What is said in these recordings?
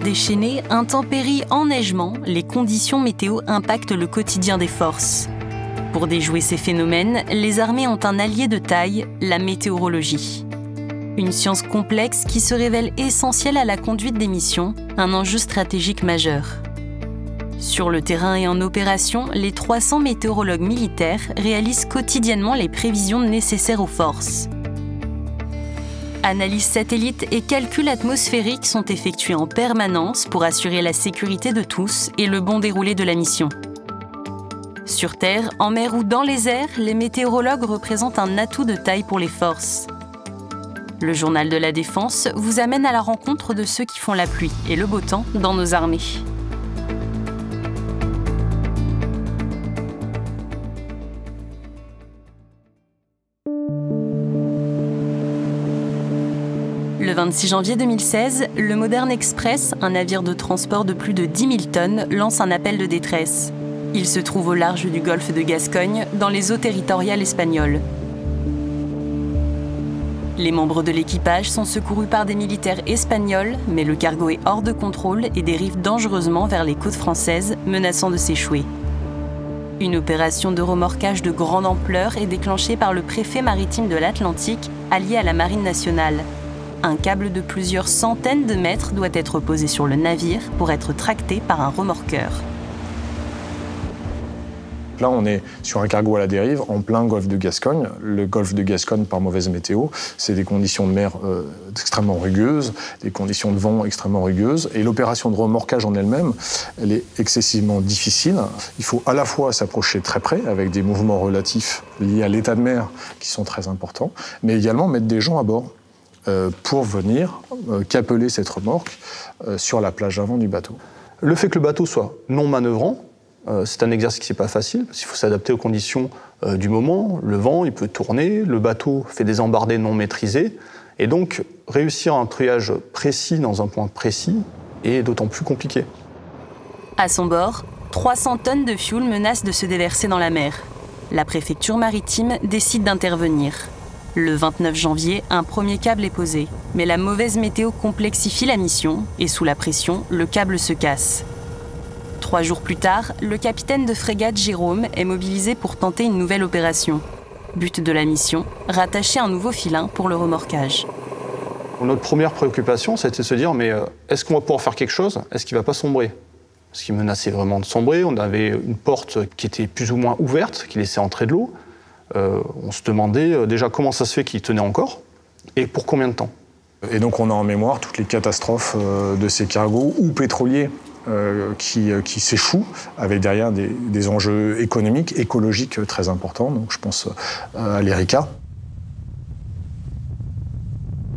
déchaînés, intempéries, enneigement, les conditions météo impactent le quotidien des forces. Pour déjouer ces phénomènes, les armées ont un allié de taille, la météorologie. Une science complexe qui se révèle essentielle à la conduite des missions, un enjeu stratégique majeur. Sur le terrain et en opération, les 300 météorologues militaires réalisent quotidiennement les prévisions nécessaires aux forces. Analyses satellites et calculs atmosphériques sont effectués en permanence pour assurer la sécurité de tous et le bon déroulé de la mission. Sur Terre, en mer ou dans les airs, les météorologues représentent un atout de taille pour les forces. Le journal de la Défense vous amène à la rencontre de ceux qui font la pluie et le beau temps dans nos armées. Le 26 janvier 2016, le Modern Express, un navire de transport de plus de 10 000 tonnes, lance un appel de détresse. Il se trouve au large du golfe de Gascogne, dans les eaux territoriales espagnoles. Les membres de l'équipage sont secourus par des militaires espagnols, mais le cargo est hors de contrôle et dérive dangereusement vers les côtes françaises, menaçant de s'échouer. Une opération de remorquage de grande ampleur est déclenchée par le préfet maritime de l'Atlantique, allié à la Marine nationale. Un câble de plusieurs centaines de mètres doit être posé sur le navire pour être tracté par un remorqueur. Là, on est sur un cargo à la dérive, en plein golfe de Gascogne. Le golfe de Gascogne, par mauvaise météo, c'est des conditions de mer extrêmement rugueuses, des conditions de vent extrêmement rugueuses. Et l'opération de remorquage en elle-même, elle est excessivement difficile. Il faut à la fois s'approcher très près, avec des mouvements relatifs liés à l'état de mer qui sont très importants, mais également mettre des gens à bord pour venir capeler cette remorque sur la plage avant du bateau. Le fait que le bateau soit non manœuvrant, c'est un exercice qui n'est pas facile, parce qu'il faut s'adapter aux conditions du moment. Le vent, il peut tourner, le bateau fait des embardées non maîtrisées, et donc réussir un triage précis dans un point précis est d'autant plus compliqué. À son bord, 300 tonnes de fioul menacent de se déverser dans la mer. La préfecture maritime décide d'intervenir. Le 29 janvier, un premier câble est posé, mais la mauvaise météo complexifie la mission, et sous la pression, le câble se casse. 3 jours plus tard, le capitaine de frégate Jérôme est mobilisé pour tenter une nouvelle opération. But de la mission, rattacher un nouveau filin pour le remorquage. Notre première préoccupation, c'était de se dire, mais est-ce qu'on va pouvoir faire quelque chose? Est-ce qu'il ne va pas sombrer? Parce qu'il menaçait vraiment de sombrer. On avait une porte qui était plus ou moins ouverte, qui laissait entrer de l'eau. On se demandait déjà comment ça se fait qu'il tenait encore, et pour combien de temps. Et donc on a en mémoire toutes les catastrophes de ces cargos ou pétroliers qui s'échouent, avec derrière des enjeux économiques, écologiques très importants. Donc je pense à l'Erika.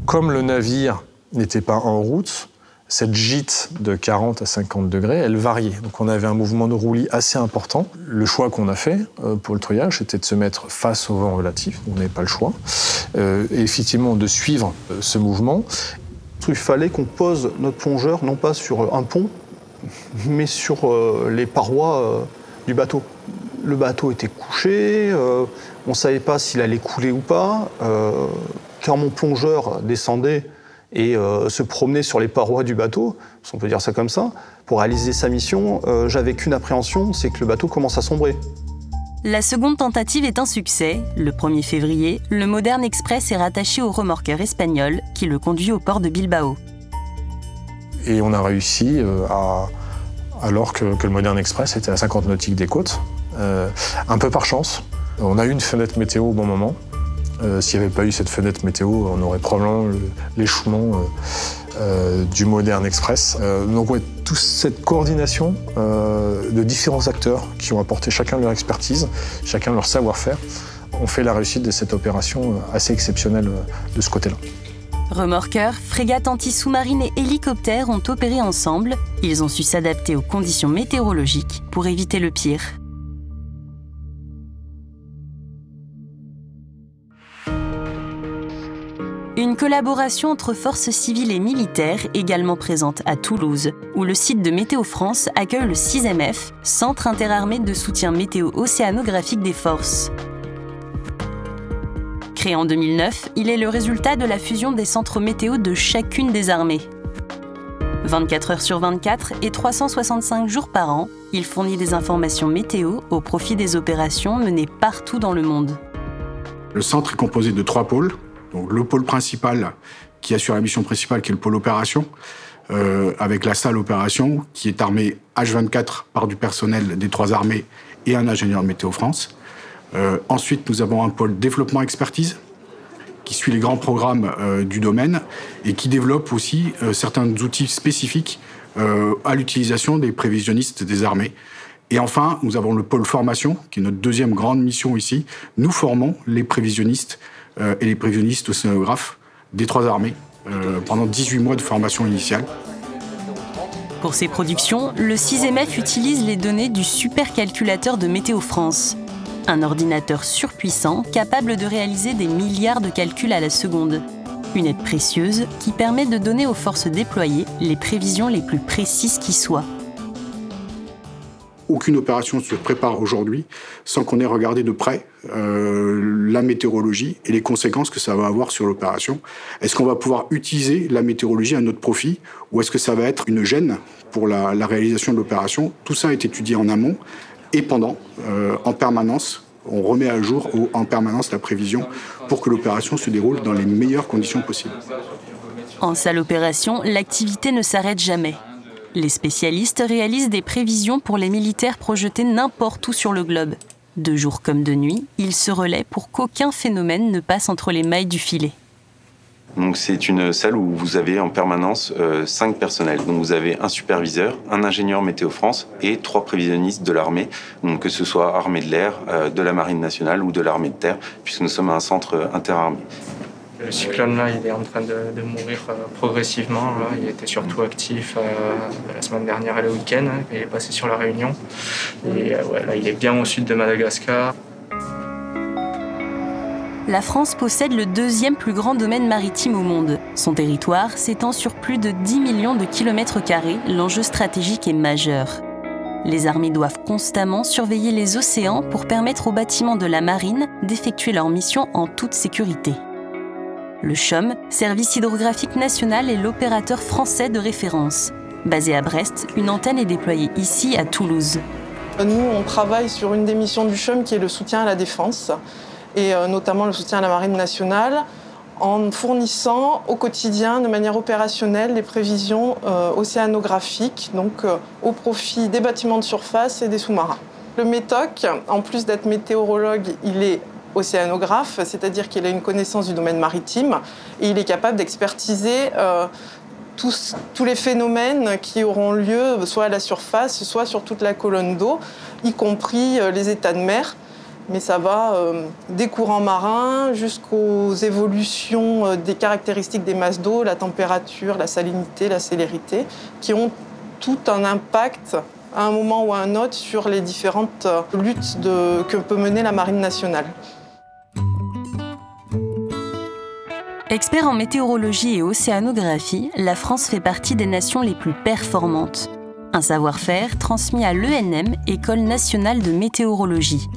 Comme le navire n'était pas en route, cette gîte de 40 à 50 degrés, elle variait. Donc on avait un mouvement de roulis assez important. Le choix qu'on a fait pour le triage, c'était de se mettre face au vent relatif. On n'avait pas le choix. Et effectivement, de suivre ce mouvement. Il fallait qu'on pose notre plongeur, non pas sur un pont, mais sur les parois du bateau. Le bateau était couché, on ne savait pas s'il allait couler ou pas. Quand mon plongeur descendait et se promenait sur les parois du bateau, si on peut dire ça comme ça, pour réaliser sa mission, j'avais qu'une appréhension, c'est que le bateau commence à sombrer. La seconde tentative est un succès. Le 1er février, le Modern Express est rattaché au remorqueur espagnol qui le conduit au port de Bilbao. Et on a réussi, alors que le Modern Express était à 50 nautiques des côtes, un peu par chance. On a eu une fenêtre météo au bon moment. S'il n'y avait pas eu cette fenêtre météo, on aurait probablement l'échouement du Modern Express. Donc ouais, toute cette coordination de différents acteurs qui ont apporté chacun leur expertise, chacun leur savoir-faire, ont fait la réussite de cette opération assez exceptionnelle de ce côté-là. Remorqueurs, frégates anti-sous-marines et hélicoptères ont opéré ensemble. Ils ont su s'adapter aux conditions météorologiques pour éviter le pire. Une collaboration entre forces civiles et militaires également présente à Toulouse, où le site de Météo France accueille le 6MF, Centre interarmé de soutien météo-océanographique des forces. Créé en 2009, il est le résultat de la fusion des centres météo de chacune des armées. 24 heures sur 24 et 365 jours par an, il fournit des informations météo au profit des opérations menées partout dans le monde. Le centre est composé de 3 pôles. Donc, le pôle principal qui assure la mission principale, qui est le pôle opération, avec la salle opération qui est armée H24 par du personnel des 3 armées et un ingénieur de Météo France. Ensuite, nous avons un pôle développement expertise qui suit les grands programmes du domaine et qui développe aussi certains outils spécifiques à l'utilisation des prévisionnistes des armées. Et enfin, nous avons le pôle formation, qui est notre deuxième grande mission ici. Nous formons les prévisionnistes et les prévisionnistes océanographes des 3 armées pendant 18 mois de formation initiale. Pour ces productions, le 6MF utilise les données du supercalculateur de Météo France. Un ordinateur surpuissant capable de réaliser des milliards de calculs à la seconde. Une aide précieuse qui permet de donner aux forces déployées les prévisions les plus précises qui soient. Aucune opération ne se prépare aujourd'hui sans qu'on ait regardé de près la météorologie et les conséquences que ça va avoir sur l'opération. Est-ce qu'on va pouvoir utiliser la météorologie à notre profit ou est-ce que ça va être une gêne pour la réalisation de l'opération? Tout ça est étudié en amont et pendant, en permanence. On remet à jour en permanence la prévision pour que l'opération se déroule dans les meilleures conditions possibles. En salle opération, l'activité ne s'arrête jamais. Les spécialistes réalisent des prévisions pour les militaires projetés n'importe où sur le globe. De jour comme de nuit, ils se relaient pour qu'aucun phénomène ne passe entre les mailles du filet. Donc c'est une salle où vous avez en permanence 5 personnels. Donc vous avez un superviseur, un ingénieur Météo France et 3 prévisionnistes de l'armée, donc que ce soit armée de l'air, de la marine nationale ou de l'armée de terre, puisque nous sommes un centre interarmé. Le cyclone là, il est en train de mourir progressivement. Là. Il était surtout actif la semaine dernière et le week-end. Il est passé sur la Réunion. Et ouais, là, il est bien au sud de Madagascar. La France possède le 2e plus grand domaine maritime au monde. Son territoire s'étend sur plus de 10 millions de kilomètres carrés. L'enjeu stratégique est majeur. Les armées doivent constamment surveiller les océans pour permettre aux bâtiments de la marine d'effectuer leur mission en toute sécurité. Le CHUM, Service hydrographique national, est l'opérateur français de référence. Basé à Brest, une antenne est déployée ici à Toulouse. Nous, on travaille sur une des missions du CHUM qui est le soutien à la défense et notamment le soutien à la marine nationale en fournissant au quotidien, de manière opérationnelle, des prévisions océanographiques, donc au profit des bâtiments de surface et des sous-marins. Le METOC, en plus d'être météorologue, il est océanographe, c'est-à-dire qu'il a une connaissance du domaine maritime et il est capable d'expertiser tous les phénomènes qui auront lieu soit à la surface, soit sur toute la colonne d'eau, y compris les états de mer. Mais ça va des courants marins jusqu'aux évolutions des caractéristiques des masses d'eau, la température, la salinité, la célérité, qui ont tout un impact à un moment ou à un autre sur les différentes luttes que peut mener la marine nationale. Expert en météorologie et océanographie, la France fait partie des nations les plus performantes. Un savoir-faire transmis à l'ENM, École nationale de météorologie.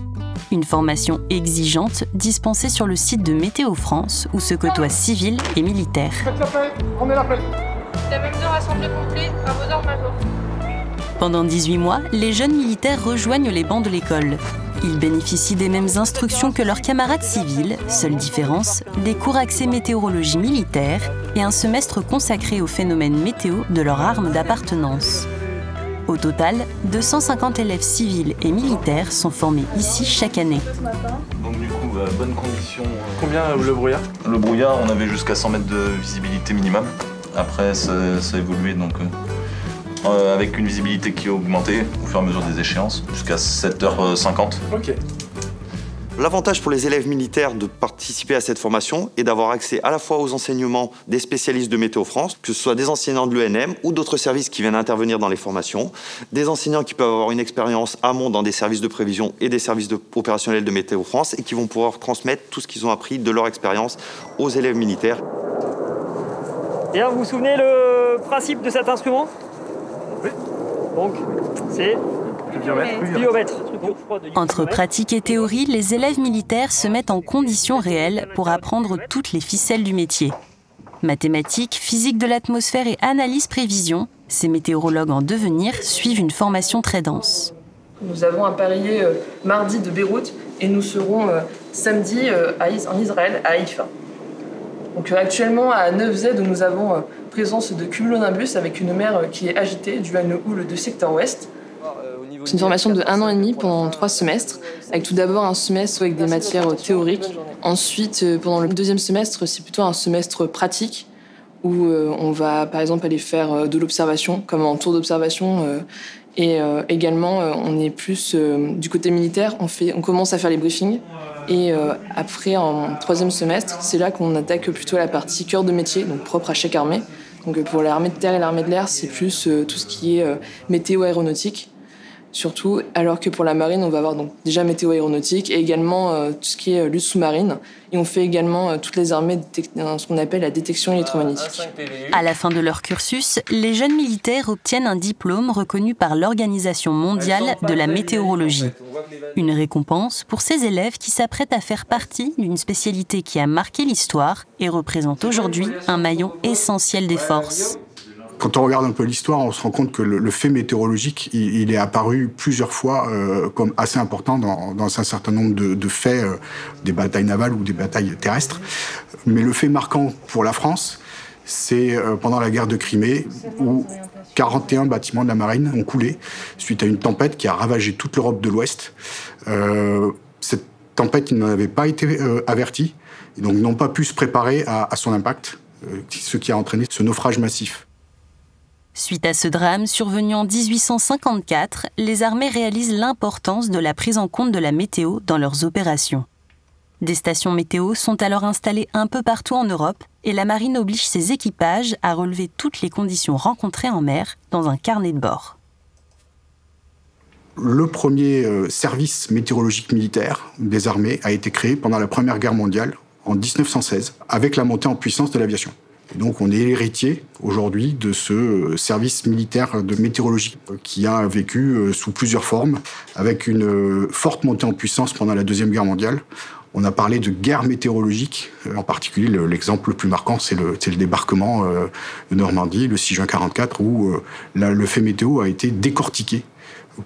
Une formation exigeante dispensée sur le site de Météo France où se côtoient civils et militaires. Faites la paix, on est la paix. La même heure assemblée complète, à vos ordres, major. Pendant 18 mois, les jeunes militaires rejoignent les bancs de l'école. Ils bénéficient des mêmes instructions que leurs camarades civils, seule différence, des cours accès météorologie militaire et un semestre consacré aux phénomènes météo de leur arme d'appartenance. Au total, 250 élèves civils et militaires sont formés ici chaque année. Donc du coup, bonne condition. Combien le brouillard? Le brouillard, on avait jusqu'à 100 mètres de visibilité minimum. Après, ça a évolué donc avec une visibilité qui a augmenté au fur et à mesure des échéances, jusqu'à 7h50. Ok. L'avantage pour les élèves militaires de participer à cette formation est d'avoir accès à la fois aux enseignements des spécialistes de Météo France, que ce soit des enseignants de l'ENM ou d'autres services qui viennent intervenir dans les formations, des enseignants qui peuvent avoir une expérience amont dans des services de prévision et des services opérationnels de Météo France et qui vont pouvoir transmettre tout ce qu'ils ont appris de leur expérience aux élèves militaires. Et alors, vous vous souvenez le principe de cet instrument? Oui. Donc, c'est pluviomètre. Entre pratique et théorie, les élèves militaires se mettent en conditions réelles pour apprendre toutes les ficelles du métier. Mathématiques, physique de l'atmosphère et analyse prévision, ces météorologues en devenir suivent une formation très dense. Nous avons appareillé mardi de Beyrouth et nous serons samedi en Israël, à Haïfa. Donc actuellement à Neuvz, nous avons présence de cumulonimbus avec une mer qui est agitée due à une houle de secteur ouest. C'est une formation de 1 an et demi pendant 3 semestres, avec tout d'abord un semestre avec des matières théoriques. Ensuite, pendant le 2e semestre, c'est plutôt un semestre pratique où on va par exemple aller faire de l'observation, comme en tour d'observation. Et également, on est plus du côté militaire, on commence à faire les briefings. Et après, en 3e semestre, c'est là qu'on attaque plutôt la partie cœur de métier, donc propre à chaque armée. Donc pour l'armée de terre et l'armée de l'air, c'est plus tout ce qui est météo-aéronautique. Surtout, alors que pour la marine, on va avoir donc déjà météo-aéronautique et également tout ce qui est lutte sous-marine. Et on fait également toutes les armées ce qu'on appelle la détection électromagnétique. À la fin de leur cursus, les jeunes militaires obtiennent un diplôme reconnu par l'Organisation mondiale de la météorologie. Une récompense pour ces élèves qui s'apprêtent à faire partie d'une spécialité qui a marqué l'histoire et représente aujourd'hui un maillon essentiel des forces. Quand on regarde un peu l'histoire, on se rend compte que le fait météorologique, il est apparu plusieurs fois comme assez important dans un certain nombre de faits, des batailles navales ou des batailles terrestres. Mais le fait marquant pour la France, c'est pendant la guerre de Crimée, où 41 bâtiments de la marine ont coulé suite à une tempête qui a ravagé toute l'Europe de l'Ouest. Cette tempête, ils n'en avaient pas été avertis, et donc n'ont pas pu se préparer à son impact, ce qui a entraîné ce naufrage massif. Suite à ce drame survenu en 1854, les armées réalisent l'importance de la prise en compte de la météo dans leurs opérations. Des stations météo sont alors installées un peu partout en Europe et la marine oblige ses équipages à relever toutes les conditions rencontrées en mer dans un carnet de bord. Le premier service météorologique militaire des armées a été créé pendant la Première Guerre mondiale en 1916 avec la montée en puissance de l'aviation. Et donc on est l'héritier aujourd'hui de ce service militaire de météorologie qui a vécu sous plusieurs formes, avec une forte montée en puissance pendant la Deuxième Guerre mondiale. On a parlé de guerre météorologique, en particulier l'exemple le plus marquant, c'est le débarquement de Normandie, le 6 juin 1944, où le fait météo a été décortiqué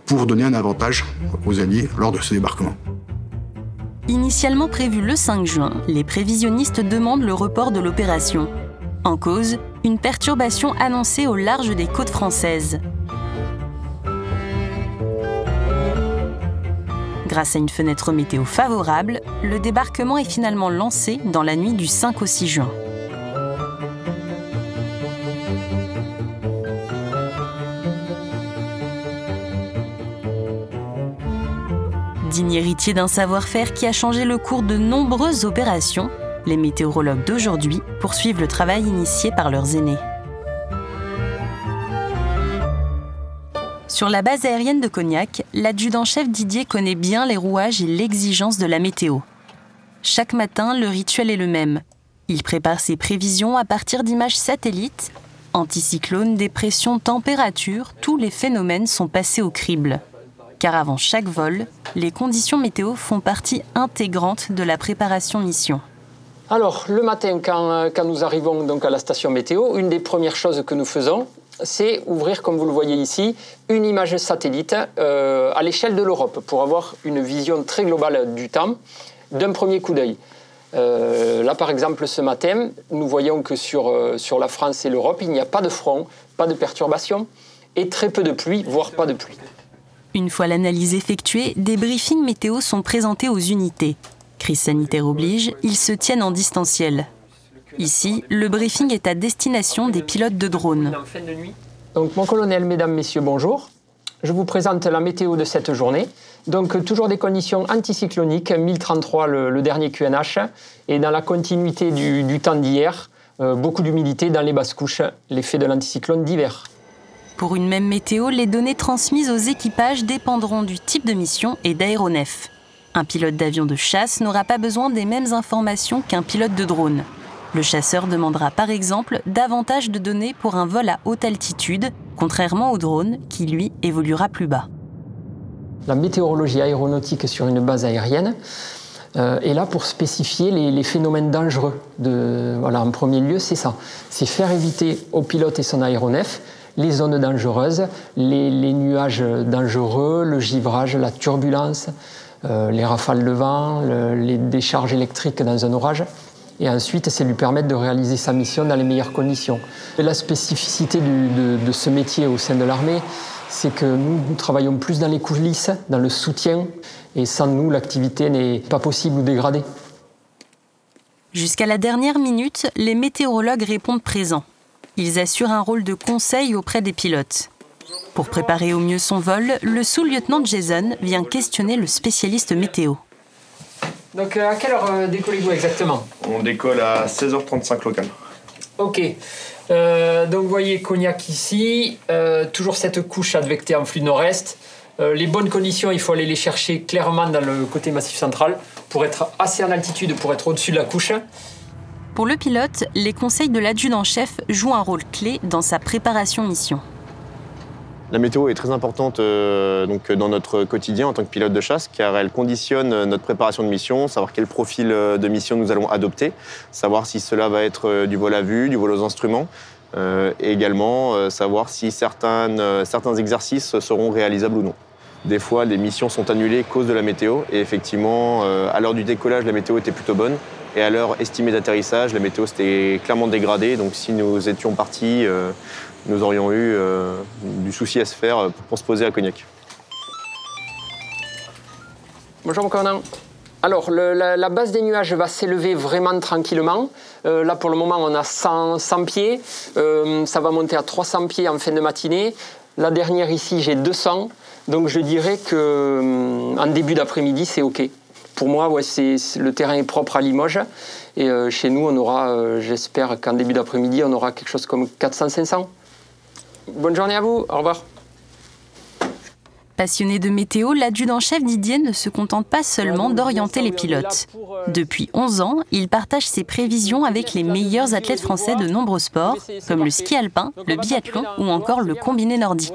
pour donner un avantage aux Alliés lors de ce débarquement. Initialement prévu le 5 juin, les prévisionnistes demandent le report de l'opération. En cause, une perturbation annoncée au large des côtes françaises. Grâce à une fenêtre météo favorable, le débarquement est finalement lancé dans la nuit du 5 au 6 juin. Digne héritier d'un savoir-faire qui a changé le cours de nombreuses opérations, les météorologues d'aujourd'hui poursuivent le travail initié par leurs aînés. Sur la base aérienne de Cognac, l'adjudant-chef Didier connaît bien les rouages et l'exigence de la météo. Chaque matin, le rituel est le même. Il prépare ses prévisions à partir d'images satellites. Anticyclones, dépressions, températures, tous les phénomènes sont passés au crible. Car avant chaque vol, les conditions météo font partie intégrante de la préparation mission. Alors, le matin, quand nous arrivons donc à la station météo, une des premières choses que nous faisons, c'est ouvrir, comme vous le voyez ici, une image satellite à l'échelle de l'Europe pour avoir une vision très globale du temps d'un premier coup d'œil. Là, par exemple, ce matin, nous voyons que sur la France et l'Europe, il n'y a pas de front, pas de perturbation et très peu de pluie, voire pas de pluie. Une fois l'analyse effectuée, des briefings météo sont présentés aux unités. Crise sanitaire oblige, ils se tiennent en distanciel. Ici, le briefing est à destination des pilotes de drones. Donc, mon colonel, mesdames, messieurs, bonjour. Je vous présente la météo de cette journée. Donc, toujours des conditions anticycloniques, 1033 le dernier QNH, et dans la continuité du temps d'hier, beaucoup d'humidité dans les basses couches, l'effet de l'anticyclone d'hiver. Pour une même météo, les données transmises aux équipages dépendront du type de mission et d'aéronef. Un pilote d'avion de chasse n'aura pas besoin des mêmes informations qu'un pilote de drone. Le chasseur demandera par exemple davantage de données pour un vol à haute altitude, contrairement au drone qui, lui, évoluera plus bas. La météorologie aéronautique sur une base aérienne, est là pour spécifier les phénomènes dangereux. Voilà, en premier lieu, c'est ça. C'est faire éviter au pilote et son aéronef les zones dangereuses, les nuages dangereux, le givrage, la turbulence, les rafales de vent, les décharges électriques dans un orage. Et ensuite, c'est lui permettre de réaliser sa mission dans les meilleures conditions. Et la spécificité de ce métier au sein de l'armée, c'est que nous travaillons plus dans les coulisses, dans le soutien, et sans nous, l'activité n'est pas possible ou dégradée. Jusqu'à la dernière minute, les météorologues répondent présents. Ils assurent un rôle de conseil auprès des pilotes. Pour préparer au mieux son vol, le sous-lieutenant Jason vient questionner le spécialiste météo. Donc à quelle heure décollez-vous exactement? On décolle à 16h35 local. Ok. Donc vous voyez Cognac ici, toujours cette couche advectée en flux nord-est. Les bonnes conditions, il faut aller les chercher clairement dans le côté massif central pour être assez en altitude, pour être au-dessus de la couche. Pour le pilote, les conseils de l'adjudant-chef jouent un rôle clé dans sa préparation mission. La météo est très importante donc, dans notre quotidien en tant que pilote de chasse, car elle conditionne notre préparation de mission, savoir quel profil de mission nous allons adopter, savoir si cela va être du vol à vue, du vol aux instruments, et également savoir si certains exercices seront réalisables ou non. Des fois, les missions sont annulées à cause de la météo, et effectivement, à l'heure du décollage, la météo était plutôt bonne, et à l'heure estimée d'atterrissage, la météo s'était clairement dégradée, donc si nous étions partis, nous aurions eu du souci à se faire pour se poser à Cognac. Bonjour mon commandant. Alors, la base des nuages va s'élever vraiment tranquillement. Là, pour le moment, on a 100 pieds. Ça va monter à 300 pieds en fin de matinée. La dernière ici, j'ai 200. Donc, je dirais qu'en début d'après-midi, c'est OK. Pour moi, ouais, le terrain est propre à Limoges. Et chez nous, on aura, j'espère qu'en début d'après-midi, on aura quelque chose comme 400-500. Bonne journée à vous, au revoir. Passionné de météo, l'adjudant-chef Didier ne se contente pas seulement d'orienter les pilotes. Depuis 11 ans, il partage ses prévisions avec les meilleurs athlètes français de nombreux sports, comme le ski alpin, le biathlon ou encore le combiné nordique.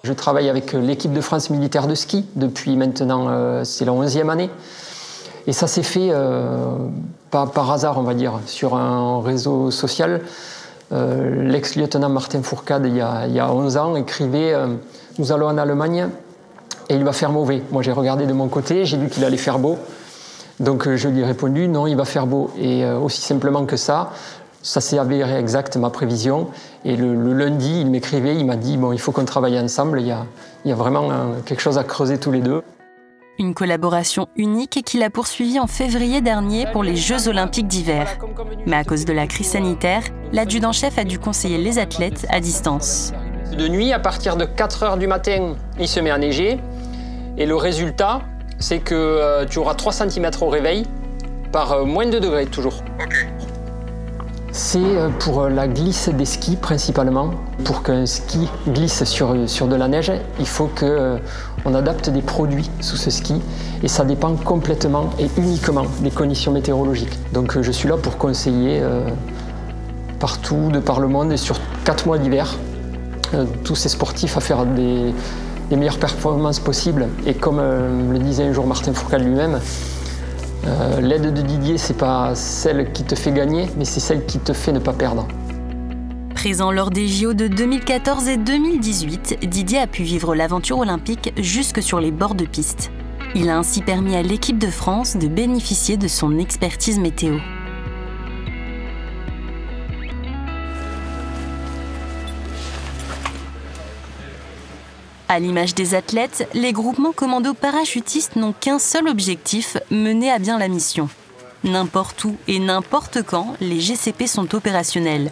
Je travaille avec l'équipe de France militaire de ski depuis maintenant, c'est la 11e année. Et ça s'est fait pas par hasard, on va dire, sur un réseau social. L'ex-lieutenant Martin Fourcade, il y a 11 ans, écrivait « Nous allons en Allemagne et il va faire mauvais ». Moi, j'ai regardé de mon côté, j'ai vu qu'il allait faire beau. Donc, je lui ai répondu « Non, il va faire beau ». Et aussi simplement que ça s'est avéré exact, ma prévision. Et le lundi, il m'écrivait, il m'a dit « Bon, il faut qu'on travaille ensemble, il y a vraiment quelque chose à creuser tous les deux ». Une collaboration unique qu'il a poursuivie en février dernier pour les Jeux Olympiques d'hiver. Mais à cause de la crise sanitaire, l'adjudant-chef a dû conseiller les athlètes à distance. De nuit, à partir de 4 h du matin, il se met à neiger. Et le résultat, c'est que tu auras 3 cm au réveil, par moins de 2 degrés toujours. C'est pour la glisse des skis principalement. Pour qu'un ski glisse sur de la neige, il faut qu'on adapte des produits sous ce ski. Et ça dépend complètement et uniquement des conditions météorologiques. Donc je suis là pour conseiller partout, de par le monde et sur 4 mois d'hiver, tous ces sportifs à faire des meilleures performances possibles. Et comme le disait un jour Martin Fourcade lui-même, l'aide de Didier, c'est pas celle qui te fait gagner, mais c'est celle qui te fait ne pas perdre. Présent lors des JO de 2014 et 2018, Didier a pu vivre l'aventure olympique jusque sur les bords de piste. Il a ainsi permis à l'équipe de France de bénéficier de son expertise météo. À l'image des athlètes, les groupements commando parachutistes n'ont qu'un seul objectif, mener à bien la mission. N'importe où et n'importe quand, les GCP sont opérationnels.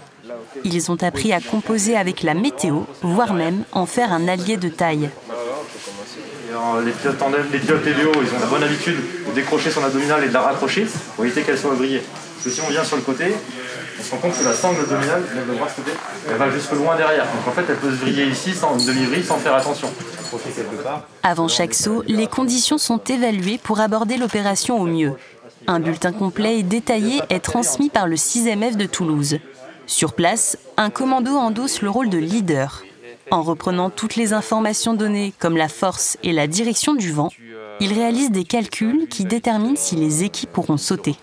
Ils ont appris à composer avec la météo, voire même en faire un allié de taille. Les pilotes tandem, les pilotes LEO, ils ont la bonne habitude de décrocher son abdominale et de la raccrocher pour éviter qu'elle soit vrillée. Parce que si on vient sur le côté, on se rend compte que la sangle abdominale, le bras de côté, elle va jusque loin derrière. Donc en fait, elle peut se vriller ici, sans une demi-vrille, sans faire attention. Avant chaque saut, les conditions sont évaluées pour aborder l'opération au mieux. Un bulletin complet et détaillé est transmis par le 6e F de Toulouse. Sur place, un commando endosse le rôle de leader. En reprenant toutes les informations données, comme la force et la direction du vent, il réalise des calculs qui déterminent si les équipes pourront sauter.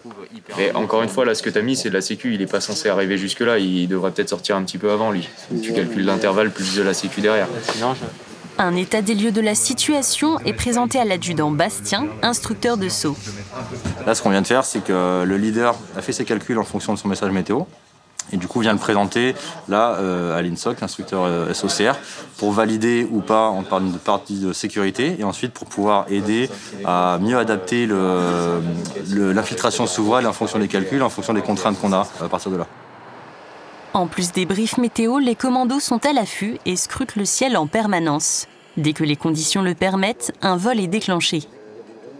Mais encore une fois, là, ce que tu as mis, c'est de la sécu. Il n'est pas censé arriver jusque-là. Il devrait peut-être sortir un petit peu avant, lui. Tu calcules l'intervalle plus de la sécu derrière. Un état des lieux de la situation est présenté à l'adjudant Bastien, instructeur de saut. Là, ce qu'on vient de faire, c'est que le leader a fait ses calculs en fonction de son message météo. Et du coup, vient le présenter là à l'INSOC, l'instructeur SOCR, pour valider ou pas en partie de sécurité, et ensuite pour pouvoir aider à mieux adapter l'infiltration sous voile en fonction des calculs, en fonction des contraintes qu'on a à partir de là. En plus des briefs météo, les commandos sont à l'affût et scrutent le ciel en permanence. Dès que les conditions le permettent, un vol est déclenché.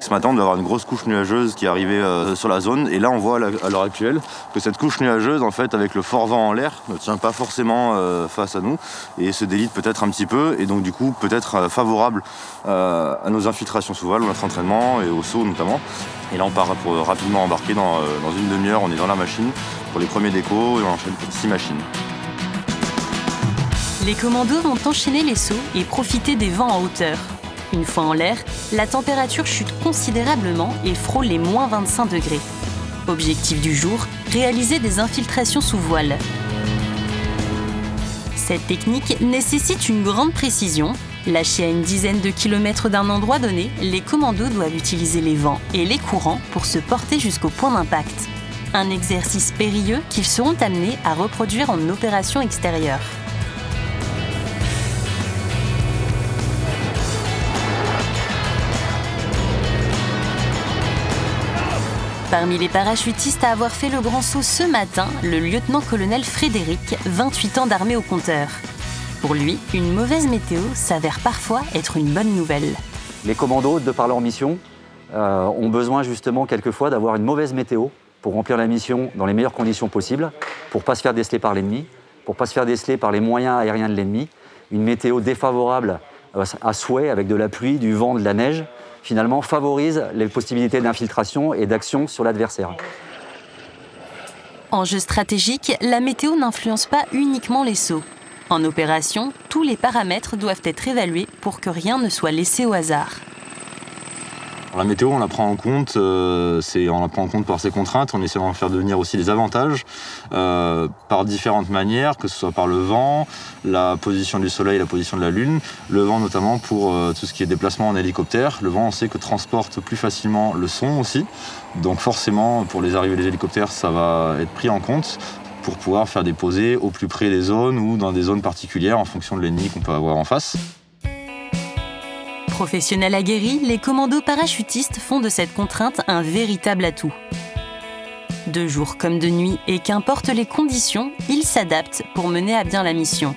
Ce matin, on doit avoir une grosse couche nuageuse qui est arrivée sur la zone. Et là, on voit à l'heure actuelle que cette couche nuageuse, en fait, avec le fort vent en l'air, ne tient pas forcément face à nous et se délite peut-être un petit peu. Et donc, du coup, peut-être favorable à nos infiltrations sous voile, à notre entraînement et au saut notamment. Et là, on part pour rapidement embarquer dans une demi-heure. On est dans la machine pour les premiers décos et on enchaîne 6 machines. Les commandos vont enchaîner les sauts et profiter des vents en hauteur. Une fois en l'air, la température chute considérablement et frôle les moins 25 degrés. Objectif du jour, réaliser des infiltrations sous voile. Cette technique nécessite une grande précision. Lâchés à une dizaine de kilomètres d'un endroit donné, les commandos doivent utiliser les vents et les courants pour se porter jusqu'au point d'impact. Un exercice périlleux qu'ils seront amenés à reproduire en opération extérieure. Parmi les parachutistes à avoir fait le grand saut ce matin, le lieutenant-colonel Frédéric, 28 ans d'armée au compteur. Pour lui, une mauvaise météo s'avère parfois être une bonne nouvelle. Les commandos, de par leur mission, ont besoin justement quelquefois d'avoir une mauvaise météo pour remplir la mission dans les meilleures conditions possibles, pour ne pas se faire déceler par l'ennemi, pour ne pas se faire déceler par les moyens aériens de l'ennemi. Une météo défavorable à souhait, avec de la pluie, du vent, de la neige, finalement favorise les possibilités d'infiltration et d'action sur l'adversaire. Enjeu stratégique, la météo n'influence pas uniquement les sauts. En opération, tous les paramètres doivent être évalués pour que rien ne soit laissé au hasard. La météo, on la prend en compte, par ses contraintes, on essaie d'en faire devenir aussi des avantages par différentes manières, que ce soit par le vent, la position du soleil, la position de la lune, le vent notamment pour tout ce qui est déplacement en hélicoptère. Le vent, on sait que transporte plus facilement le son aussi, donc forcément pour les arrivées des hélicoptères, ça va être pris en compte pour pouvoir faire des posées au plus près des zones ou dans des zones particulières en fonction de l'ennemi qu'on peut avoir en face. Professionnels aguerris, les commandos parachutistes font de cette contrainte un véritable atout. De jour comme de nuit, et qu'importe les conditions, ils s'adaptent pour mener à bien la mission.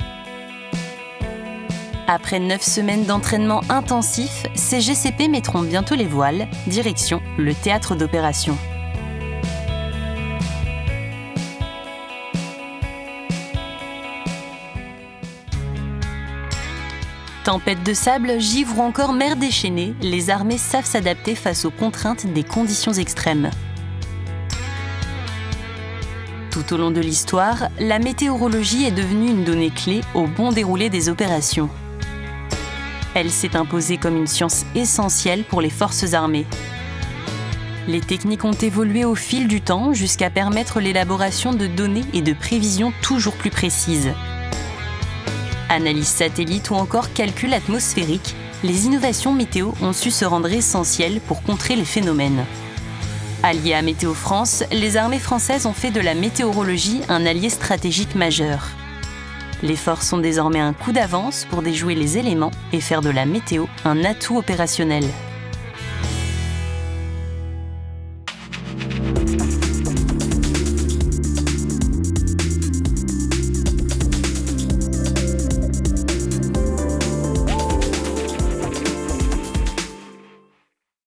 Après 9 semaines d'entraînement intensif, ces GCP mettront bientôt les voiles, direction le théâtre d'opération. Tempête de sable, givre ou encore mer déchaînée, les armées savent s'adapter face aux contraintes des conditions extrêmes. Tout au long de l'histoire, la météorologie est devenue une donnée clé au bon déroulé des opérations. Elle s'est imposée comme une science essentielle pour les forces armées. Les techniques ont évolué au fil du temps jusqu'à permettre l'élaboration de données et de prévisions toujours plus précises. Analyse satellite ou encore calcul atmosphérique, les innovations météo ont su se rendre essentielles pour contrer les phénomènes. Alliés à Météo France, les armées françaises ont fait de la météorologie un allié stratégique majeur. Les forces ont désormais un coup d'avance pour déjouer les éléments et faire de la météo un atout opérationnel.